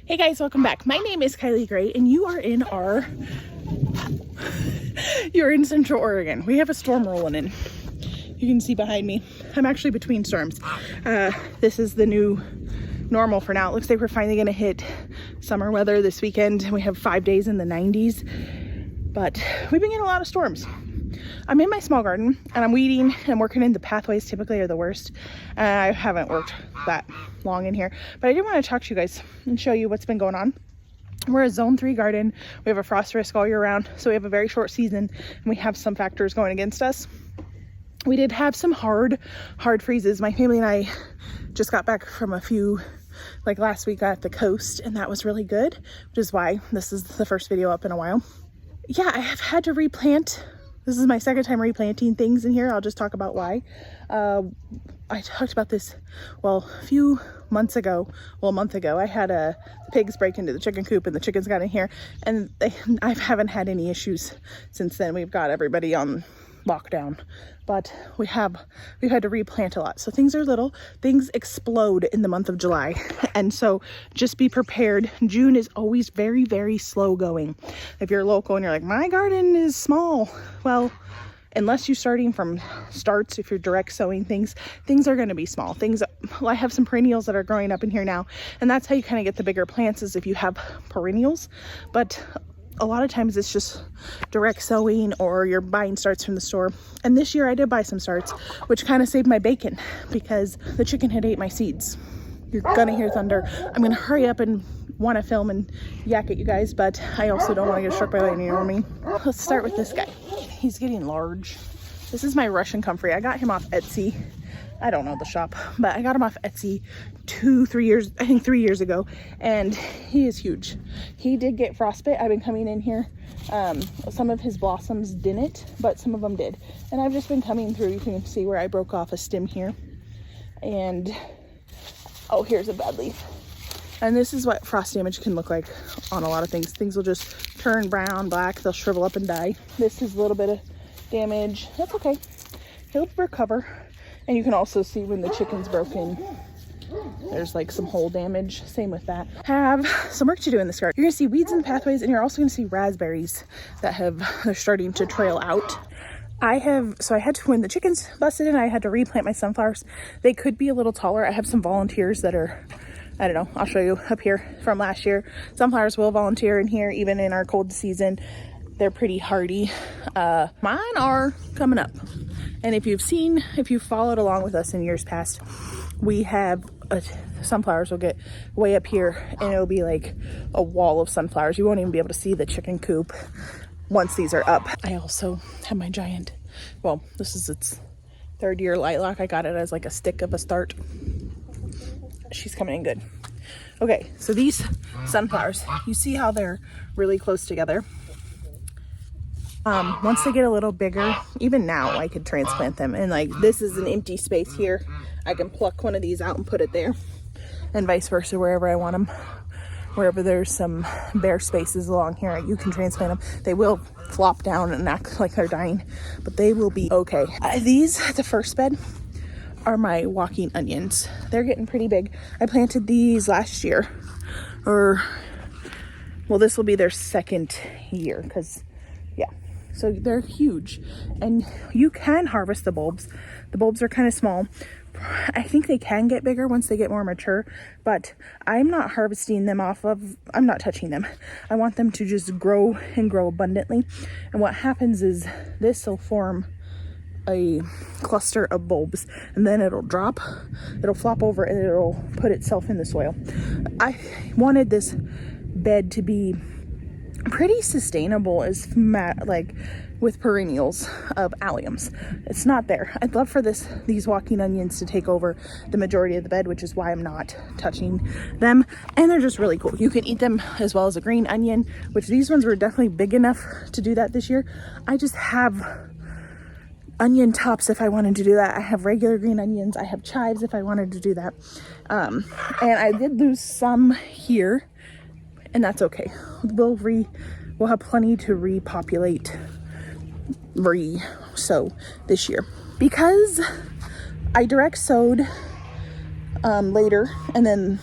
Hey guys, welcome back. My name is Kylie Gray and you are in you're in Central Oregon. We have a storm rolling in. You can see behind me. I'm actually between storms. This is the new normal for now. It looks like we're finally gonna hit summer weather this weekend. We have 5 days in the 90s, but we've been getting a lot of storms. I'm in my small garden and I'm weeding and working in the pathways. Typically are the worst. I haven't worked that long in here, but I did want to talk to you guys and show you what's been going on. We're a zone 3 garden. We have a frost risk all year round, so we have a very short season and we have some factors going against us. We did have some hard freezes. My family and I just got back from a few, like last week at the coast, and that was really good, which is why this is the first video up in a while. Yeah, I have had to replant. This is my second time replanting things in here. I'll just talk about why. I talked about this, well, a few months ago. Well, a month ago, I had pigs break into the chicken coop and the chickens got in here, and I haven't had any issues since then. We've got everybody on lockdown, but we've had to replant a lot. So things are little, things explode in the month of July. And so just be prepared. June is always very, very slow going. If you're local and you're like, my garden is small. Well, unless you're starting from starts, if you're direct sowing things are going to be small. Well, I have some perennials that are growing up in here now, and that's how you kind of get the bigger plants, is if you have perennials. But a lot of times it's just direct sowing, or you're buying starts from the store. And this year I did buy some starts, which kind of saved my bacon because the chicken had ate my seeds. You're gonna hear thunder. I'm gonna hurry up and want to film and yak at you guys, but I also don't want to get struck by lightning, you know what I mean? Let's start with this guy. He's getting large. This is my Russian comfrey. I got him off Etsy. I don't know the shop, but I got him off Etsy 3 years ago, and he is huge. He did get frostbite. I've been coming in here. Some of his blossoms didn't, but some of them did. And I've just been coming through. You can see where I broke off a stem here. And, oh, here's a bad leaf. And this is what frost damage can look like on a lot of things. Things will just turn brown, black, they'll shrivel up and die. This is a little bit of damage. That's okay. He'll recover. And you can also see when the chicken's broken, there's like some hole damage. Same with that. Have some work to do in this garden. You're gonna see weeds in the pathways, and you're also gonna see raspberries that they're starting to trail out. When the chickens busted in, I had to replant my sunflowers. They could be a little taller. I have some volunteers that are, I don't know, I'll show you up here from last year. Sunflowers will volunteer in here, even in our cold season. They're pretty hardy. Mine are coming up. And if you've followed along with us in years past, we have sunflowers will get way up here, and it'll be like a wall of sunflowers. You won't even be able to see the chicken coop once these are up. I also have my giant, well, this is its 3rd year lilac. I got it as like a stick of a start. She's coming in good. Okay, so these sunflowers, you see how they're really close together. Once they get a little bigger, even now I could transplant them, and like this is an empty space here. I can pluck one of these out and put it there, and vice versa wherever I want them. Wherever there's some bare spaces along here, you can transplant them. They will flop down and act like they're dying, but they will be okay. The first bed are my walking onions. They're getting pretty big. I planted these last year, well, this will be their 2nd year, because yeah. So they're huge, and you can harvest the bulbs. The bulbs are kind of small. I think they can get bigger once they get more mature, but I'm not harvesting them I'm not touching them. I want them to just grow and grow abundantly. And what happens is this will form a cluster of bulbs, and then it'll flop over, and it'll put itself in the soil. I wanted this bed to be pretty sustainable with perennials of alliums. It's not there. I'd love for these walking onions to take over the majority of the bed, which is why I'm not touching them. And they're just really cool. You can eat them as well as a green onion, which these ones were definitely big enough to do that this year. I just have onion tops if I wanted to do that. I have regular green onions. I have chives if I wanted to do that. And I did lose some here, and that's okay. We'll have plenty to repopulate, sow this year. Because I direct sowed later, and then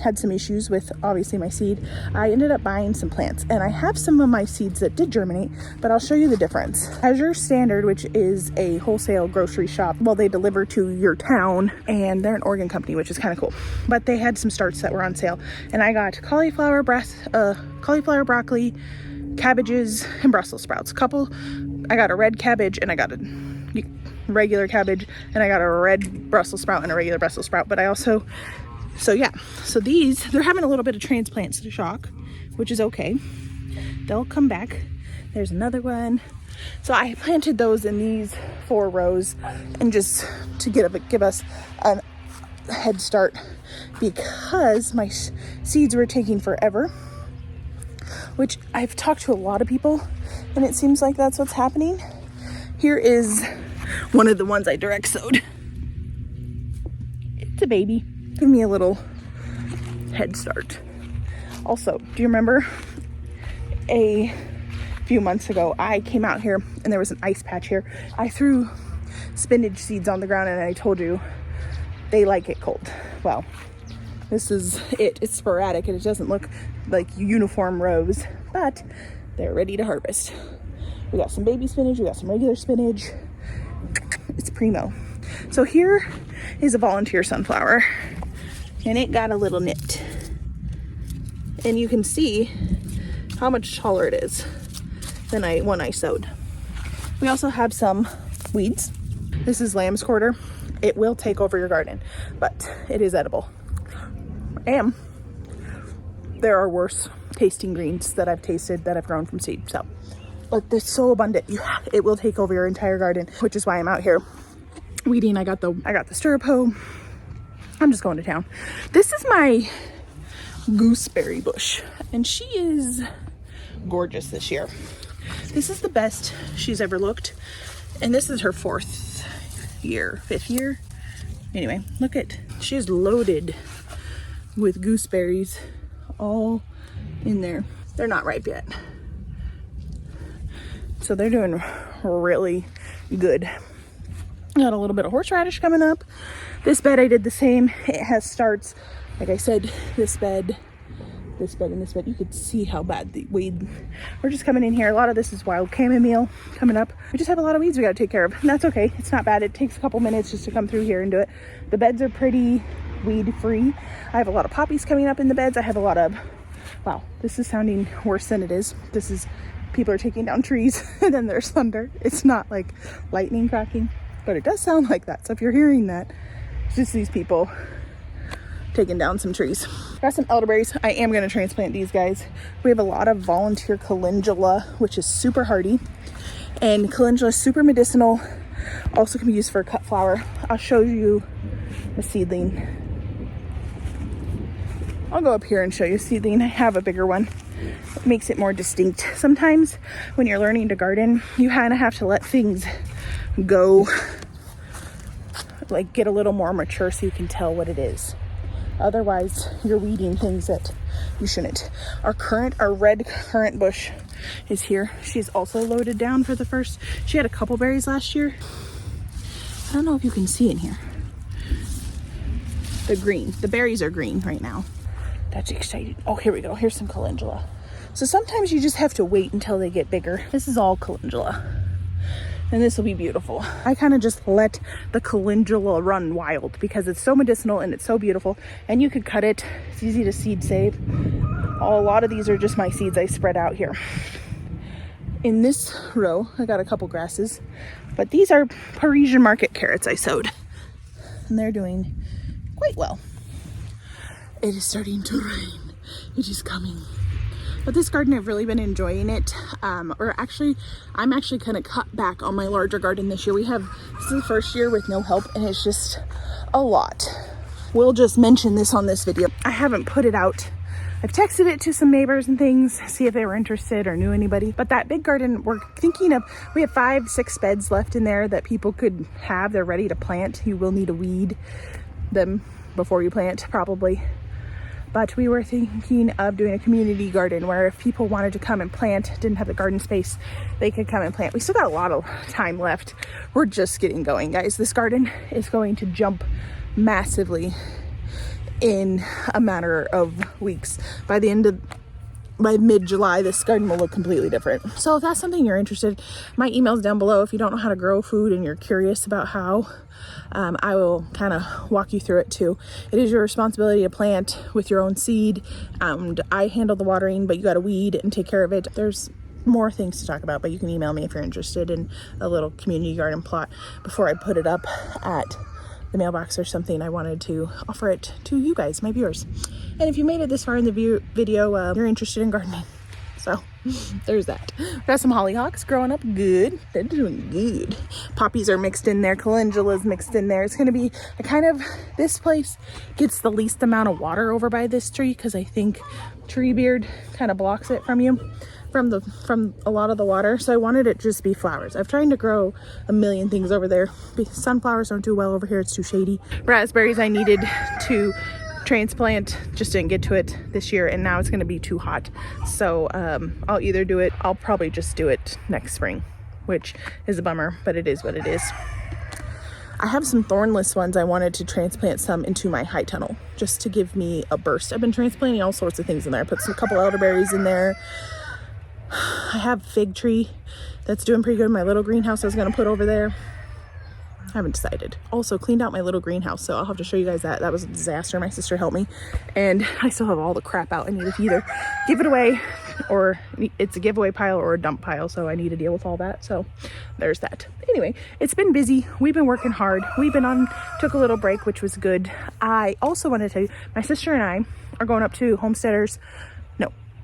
had some issues with obviously my seed, I ended up buying some plants, and I have some of my seeds that did germinate, but I'll show you the difference. Azure Standard, which is a wholesale grocery shop, well, they deliver to your town, and they're an Oregon company, which is kind of cool, but they had some starts that were on sale, and I got cauliflower, broccoli, cabbages, and Brussels sprouts. I got a red cabbage, and I got a regular cabbage, and I got a red Brussels sprout and a regular Brussels sprout. But I also, so these, they're having a little bit of transplant shock, which is okay. They'll come back. There's another one. So I planted those in these 4 rows, and just to give us a head start, because my seeds were taking forever, which I've talked to a lot of people, and it seems like that's what's happening. Here is one of the ones I direct sowed. It's a baby. Give me a little head start. Also, do you remember a few months ago, I came out here and there was an ice patch here. I threw spinach seeds on the ground, and I told you they like it cold. Well, this is it. It's sporadic and it doesn't look like uniform rows, but they're ready to harvest. We got some baby spinach, we got some regular spinach. It's primo. So here is a volunteer sunflower, and it got a little nit, and you can see how much taller it is than one I sowed. We also have some weeds. This is lamb's quarter. It will take over your garden, but it is edible. And there are worse tasting greens that I've tasted that I've grown from seed. So, but they're so abundant, it will take over your entire garden, which is why I'm out here weeding. I got the stirrup hoe. I'm just going to town. This is my gooseberry bush, and she is gorgeous this year. This is the best she's ever looked, and this is her 5th year. Anyway, look at, she's loaded with gooseberries all in there. They're not ripe yet, so they're doing really good. Got a little bit of horseradish coming up. This bed I did the same. It has starts, like I said, this bed, and this bed. You could see how bad the weed. We're just coming in here. A lot of this is wild chamomile coming up. We just have a lot of weeds we got to take care of, and that's okay. It's not bad. It takes a couple minutes just to come through here and do it. The beds are pretty weed free. I have a lot of poppies coming up in the beds. I have a lot of, wow, this is sounding worse than it is. This is, people are taking down trees and then there's thunder. It's not like lightning cracking, but it does sound like that. So if you're hearing that, it's just these people taking down some trees. Got some elderberries. I am going to transplant these guys. We have a lot of volunteer calendula, which is super hardy, and calendula is super medicinal. Also can be used for cut flour. I'll show you the seedling. I'll go up here and show you a seedling. I have a bigger one. It makes it more distinct. Sometimes when you're learning to garden, you kind of have to let things go, like get a little more mature so you can tell what it is. Otherwise, you're weeding things that you shouldn't. Our red currant bush is here. She's also loaded down for the first. She had a couple berries last year. I don't know if you can see in here. The green. The berries are green right now. That's exciting. Oh, here we go. Here's some calendula. So sometimes you just have to wait until they get bigger. This is all calendula, and this will be beautiful. I kind of just let the calendula run wild because it's so medicinal and it's so beautiful, and you could cut it. It's easy to seed save. A lot of these are just my seeds I spread out here. In this row, I got a couple grasses, but these are Parisian market carrots I sowed, and they're doing quite well. It is starting to rain. It is coming. But this garden, I've really been enjoying it. I'm actually going to cut back on my larger garden this year. This is the first year with no help, and it's just a lot. We'll just mention this on this video. I haven't put it out. I've texted it to some neighbors and things, see if they were interested or knew anybody. But that big garden, we have 5-6 beds left in there that people could have. They're ready to plant. You will need to weed them before you plant, probably. But we were thinking of doing a community garden where if people wanted to come and plant, didn't have the garden space, they could come and plant. We still got a lot of time left. We're just getting going, guys. This garden is going to jump massively in a matter of weeks. By mid-July, this garden will look completely different. So if that's something you're interested, my email's down below. If you don't know how to grow food and you're curious about how, I will kind of walk you through it too. It is your responsibility to plant with your own seed, and I handle the watering, but you got to weed and take care of it. There's more things to talk about, but you can email me if you're interested in a little community garden plot before I put it up at the mailbox or something. I wanted to offer it to you guys, my viewers. And if you made it this far in the video, you're interested in gardening. So there's that. Got some hollyhocks growing up good. They're doing good. Poppies are mixed in there. Calendula's mixed in there. It's going to be a kind of, this place gets the least amount of water over by this tree because I think tree beard kind of blocks it from you. From a lot of the water. So I wanted it just be flowers. I've tried to grow a million things over there. Sunflowers don't do well over here. It's too shady. Raspberries I needed to transplant, just didn't get to it this year, and now it's going to be too hot. So I'll either do it, I'll probably just do it next spring, which is a bummer, but it is what it is. I have some thornless ones. I wanted to transplant some into my high tunnel just to give me a burst. I've been transplanting all sorts of things in there. I put a couple elderberries in there. I have fig tree that's doing pretty good. My little greenhouse I was going to put over there. I haven't decided. Also cleaned out my little greenhouse, so I'll have to show you guys that. That was a disaster. My sister helped me, and I still have all the crap out. I need to either give it away, or it's a giveaway pile or a dump pile, so I need to deal with all that. So there's that. Anyway, it's been busy. We've been working hard. Took a little break, which was good. I also want to tell you, my sister and I are going up to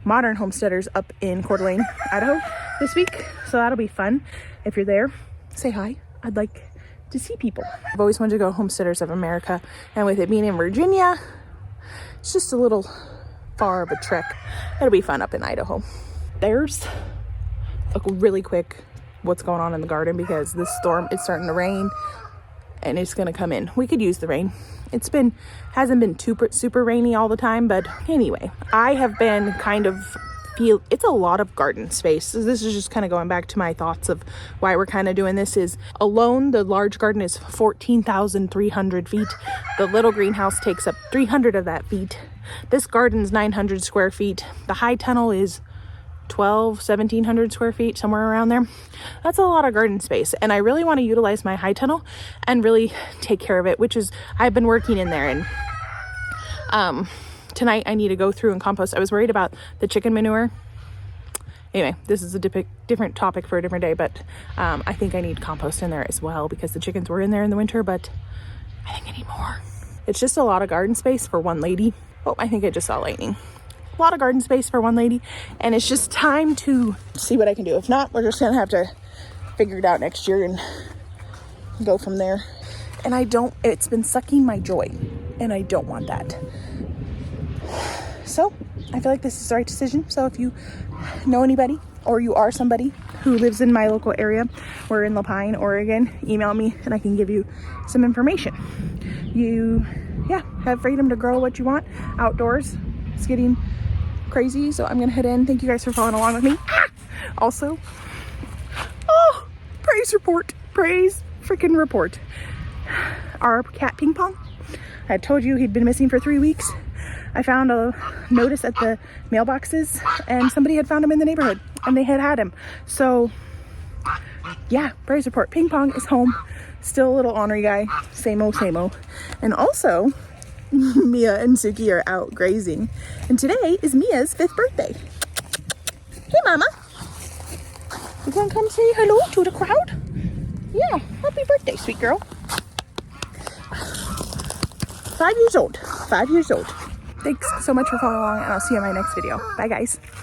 Modern Homesteaders up in Coeur d'Alene, Idaho this week. So that'll be fun. If you're there, say hi. I'd like to see people. I've always wanted to go Homesteaders of America, and with it being in Virginia, it's just a little far of a trek. It'll be fun up in Idaho. There's a really quick what's going on in the garden, because this storm is starting to rain and it's gonna come in. We could use the rain. Hasn't been super rainy all the time, but anyway, I have been it's a lot of garden space. So this is just kind of going back to my thoughts of why we're kind of doing this. Is alone, the large garden is 14,300 feet. The little greenhouse takes up 300 of that feet. This garden's 900 square feet. The high tunnel is 1,700 square feet, somewhere around there. That's a lot of garden space, and I really want to utilize my high tunnel and really take care of it, which is, I've been working in there. And tonight I need to go through and compost. I was worried about the chicken manure. Anyway, this is a different topic for a different day, but I think I need compost in there as well, because the chickens were in there in the winter, but I think I need more. It's just a lot of garden space for one lady. Oh, I think I just saw lightning. A lot of garden space for one lady, and it's just time to see what I can do. If not, we're just gonna have to figure it out next year and go from there. And it's been sucking my joy, and I don't want that. So I feel like this is the right decision. So if you know anybody, or you are somebody who lives in my local area, we're in Lapine, Oregon, email me and I can give you some information. You have freedom to grow what you want outdoors. It's getting crazy, so I'm gonna head in. Thank you guys for following along with me. Also, praise freaking report. Our cat Ping Pong, I told you he'd been missing for 3 weeks. I found a notice at the mailboxes, and somebody had found him in the neighborhood, and they had him. So yeah, praise report. Ping Pong is home, still a little ornery guy, same old. And also, Mia and Suki are out grazing, and today is Mia's 5th birthday. Hey mama, you gonna come say hello to the crowd? Yeah, happy birthday, sweet girl. 5 years old. Thanks so much for following along, and I'll see you in my next video. Bye guys.